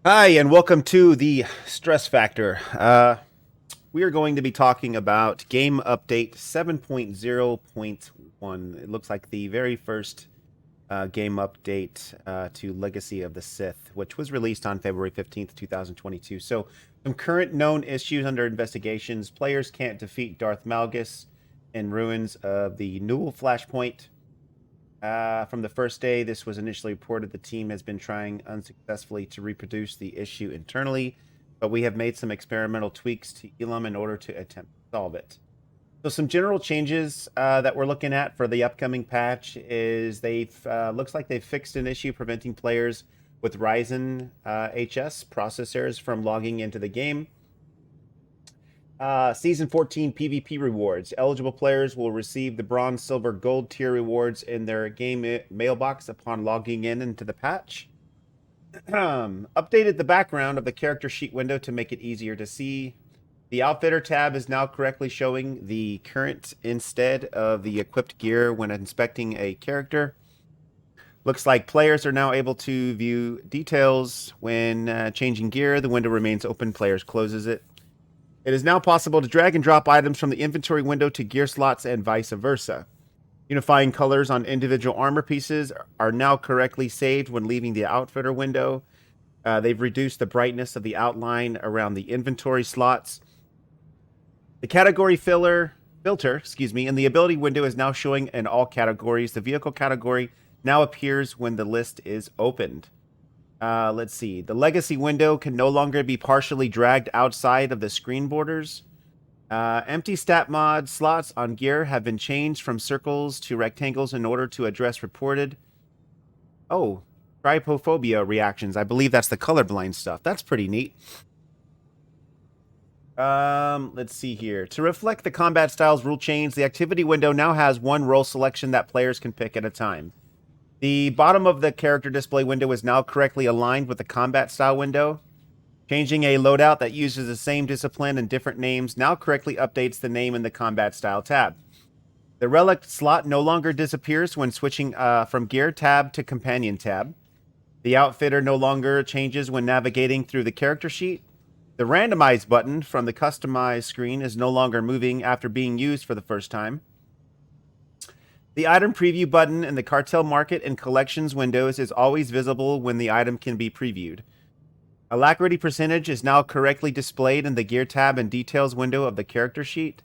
Hi, and welcome to the Stress Factor. We are going to be talking about Game Update 7.0.1. It looks like the very first game update to Legacy of the Sith, which was released on February 15th, 2022. So, some current known issues under investigations. Players can't defeat Darth Malgus in ruins of the Newell Flashpoint. From the first day this was initially reported, the team has been trying unsuccessfully to reproduce the issue internally, but we have made some experimental tweaks to Elam in order to attempt to solve it. So some general changes that we're looking at for the upcoming patch is they've looks like they've fixed an issue preventing players with Ryzen HS processors from logging into the game. Season 14 PvP rewards. Eligible players will receive the bronze, silver, gold tier rewards in their game mailbox upon logging into the patch. Updated the background of the character sheet window to make it easier to see. The Outfitter tab is now correctly showing the current instead of the equipped gear when inspecting a character. Looks like players are now able to view details when changing gear. The window remains open. Players closes it. It is now possible to drag and drop items from the inventory window to gear slots and vice versa. Unifying colors on individual armor pieces are now correctly saved when leaving the Outfitter window. They've reduced the brightness of the outline around the inventory slots. The category filter, in the ability window is now showing in all categories. The vehicle category now appears when the list is opened. Let's see. The legacy window can no longer be partially dragged outside of the screen borders. Empty stat mod slots on gear have been changed from circles to rectangles in order to address reported trypophobia reactions. I believe that's the colorblind stuff. That's pretty neat. Let's see here. To reflect the combat styles rule change, the activity window now has one role selection that players can pick at a time. The bottom of the character display window is now correctly aligned with the combat style window. Changing a loadout that uses the same discipline and different names now correctly updates the name in the combat style tab. The relic slot no longer disappears when switching from gear tab to companion tab. The outfitter no longer changes when navigating through the character sheet. The randomize button from the customize screen is no longer moving after being used for the first time. The item preview button in the cartel market and collections windows is always visible when the item can be previewed. Alacrity percentage is now correctly displayed in the gear tab and details window of the character sheet.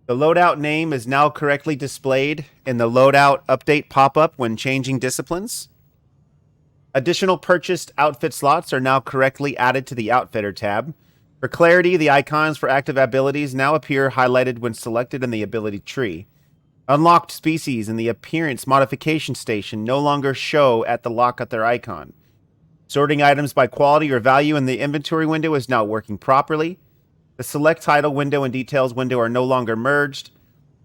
The loadout name is now correctly displayed in the loadout update pop-up when changing disciplines. Additional purchased outfit slots are now correctly added to the Outfitter tab. For clarity, the icons for active abilities now appear highlighted when selected in the ability tree. Unlocked species in the appearance modification station no longer show at the lock at their icon. Sorting items by quality or value in the inventory window is now working properly. The select title window and details window are no longer merged.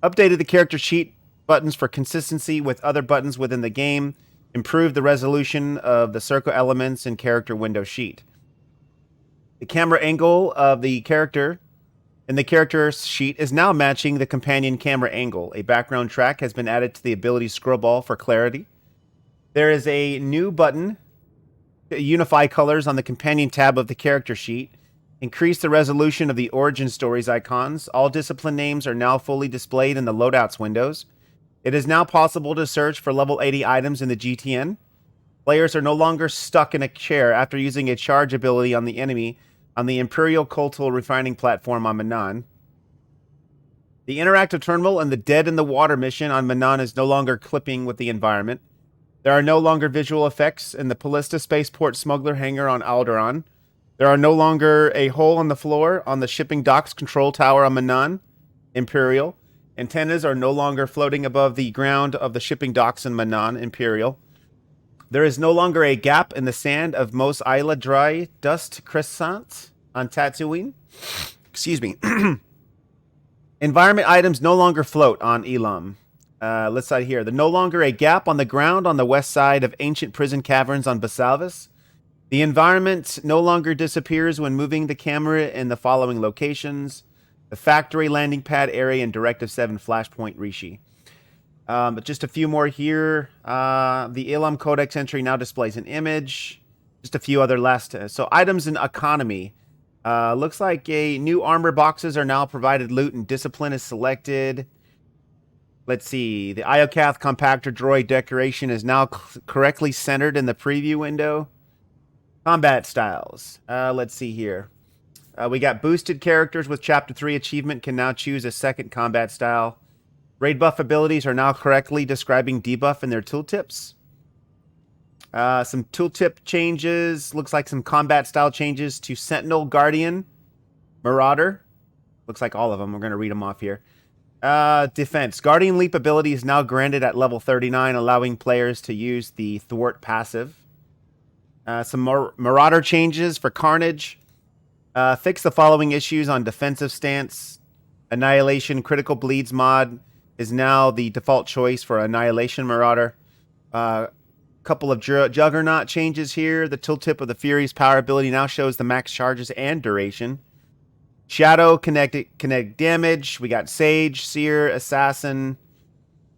Updated the character sheet buttons for consistency with other buttons within the game. Improved the resolution of the circle elements in character window sheet. The camera angle of the character in the character sheet is now matching the companion camera angle. A background track has been added to the ability scroll ball for clarity. There is a new button to unify colors on the companion tab of the character sheet. Increase the resolution of the origin stories icons. All discipline names are now fully displayed in the loadouts windows. It is now possible to search for level 80 items in the GTN. Players are no longer stuck in a chair after using a charge ability on the enemy on the Imperial Cultural Refining Platform on Manan. The interactive terminal and the Dead in the Water mission on Manan is no longer clipping with the environment. There are no longer visual effects in the Ballista Spaceport Smuggler hangar on Alderaan. There are no longer a hole on the floor on the shipping docks control tower on Manan, Imperial. Antennas are no longer floating above the ground of the shipping docks in Manan, Imperial. There is no longer a gap in the sand of Mos Eisley Dry Dust Crescent on Tatooine. Excuse me. Environment items no longer float on Elam. Let's side here. There's no longer a gap on the ground on the west side of ancient prison caverns on Basalvis. The environment no longer disappears when moving the camera in the following locations. The factory landing pad area in Directive 7 Flashpoint Rishi. But just a few more here. The Elam Codex entry now displays an image. Just a few other last. So items in economy. Looks like a new armor boxes are now provided. Loot and discipline is selected. Let's see. The Iocath compactor droid decoration is now correctly centered in the preview window. Combat styles. Let's see here. We got boosted characters with Chapter 3 achievement can now choose a second combat style. Raid buff abilities are now correctly describing debuff in their tooltips. Some tooltip changes. Looks like some combat style changes to Sentinel, Guardian, Marauder. Looks like all of them. We're going to read them off here. Defense. Guardian Leap ability is now granted at level 39, allowing players to use the Thwart passive. Some Marauder changes for Carnage. Fix the following issues on defensive stance. Annihilation Critical Bleeds mod is now the default choice for Annihilation Marauder. Couple of Juggernaut changes here. The tooltip of the Fury's power ability now shows the max charges and duration. Shadow, kinetic damage. We got Sage, Seer, Assassin.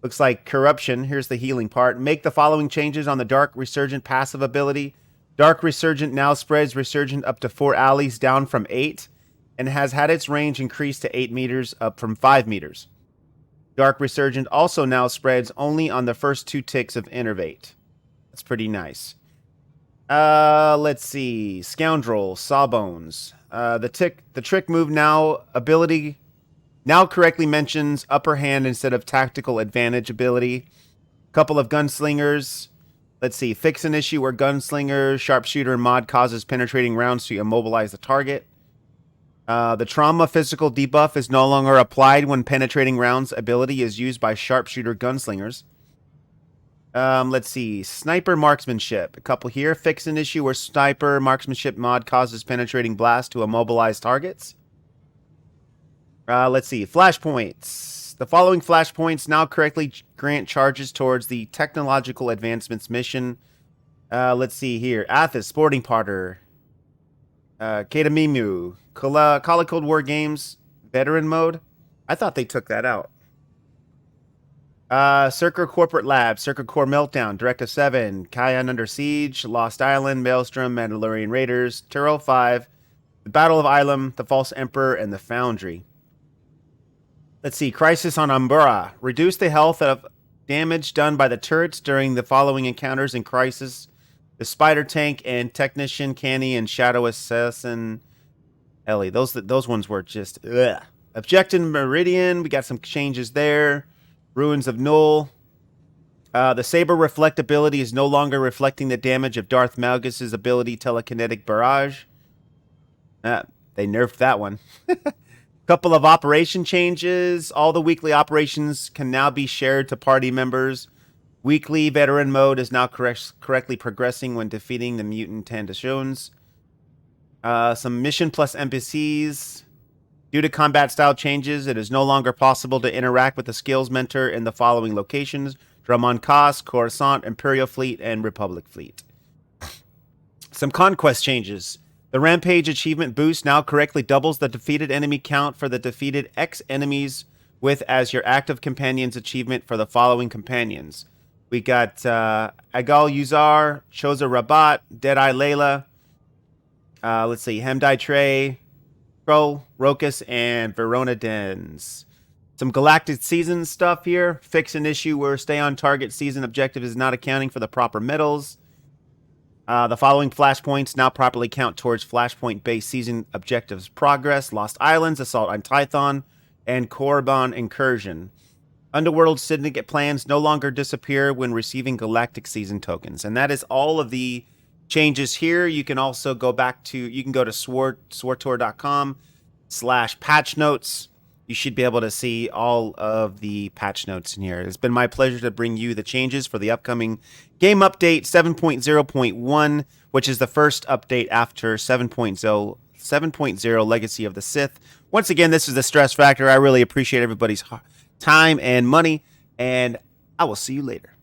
Looks like Corruption. Here's the healing part. Make the following changes on the Dark Resurgent passive ability. Dark Resurgent now spreads Resurgent up to 4 alleys, down from 8, and has had its range increased to 8 meters, up from 5 meters. Dark Resurgent also now spreads only on the first 2 ticks of Innervate. That's pretty nice. Let's see. Scoundrel, Sawbones. The trick move now ability now correctly mentions upper hand instead of tactical advantage ability. Couple of gunslingers. Let's see. Fix an issue where gunslinger sharpshooter mod causes penetrating rounds to immobilize the target. The trauma physical debuff is no longer applied when penetrating rounds ability is used by sharpshooter gunslingers. Let's see. Sniper Marksmanship. A couple here. Fix an issue where Sniper Marksmanship mod causes penetrating blast to immobilize targets. Let's see. Flashpoints. The following flashpoints now correctly grant charges towards the Technological Advancements mission. Let's see here. Athos, Sporting Potter. Kadamimu. Call of Cold War Games. Veteran mode. I thought they took that out. Circa Corporate Labs, Circa Core Meltdown, Directive 7, Cayenne Under Siege, Lost Island, Maelstrom, Mandalorian Raiders, Turo 5, The Battle of Ilum, The False Emperor, and The Foundry. Let's see, Crisis on Umbra. Reduce the health of damage done by the turrets during the following encounters in Crisis. The Spider Tank and Technician, Canny, and Shadow Assassin Ellie. Those ones were just, ugh. Objective Meridian, we got some changes there. Ruins of Null. The Saber Reflect ability is no longer reflecting the damage of Darth Malgus' ability Telekinetic Barrage. They nerfed that one. Couple of operation changes. All the weekly operations can now be shared to party members. Weekly veteran mode is now correctly progressing when defeating the mutant Tandashones. Some mission plus NPCs. Due to combat style changes, it is no longer possible to interact with the skills mentor in the following locations: Dramon Kos, Coruscant, Imperial Fleet, and Republic Fleet. Some conquest changes. The Rampage achievement boost now correctly doubles the defeated enemy count for the defeated X enemies with as your active companions achievement for the following companions. We got Agal Yuzar, Choza Rabat, Deadeye Layla, let's see, Hemdai Trey, Kroll, Rokus, and Verona Dens. Some Galactic Season stuff here. Fix an issue where stay on target season objective is not accounting for the proper medals. The following flashpoints now properly count towards flashpoint-based season objectives progress. Lost Islands, Assault on Tython, and Korriban Incursion. Underworld Syndicate plans no longer disappear when receiving Galactic Season tokens. And that is all of the changes here. You can also go back to, you can go to SWTOR.com/patch notes. You should be able to see all of the patch notes in here. It's been my pleasure to bring you the changes for the upcoming game update 7.0.1, which is the first update after 7.0 Legacy of the Sith. Once again, this is the Stress Factor. I really appreciate everybody's time and money, and I will see you later.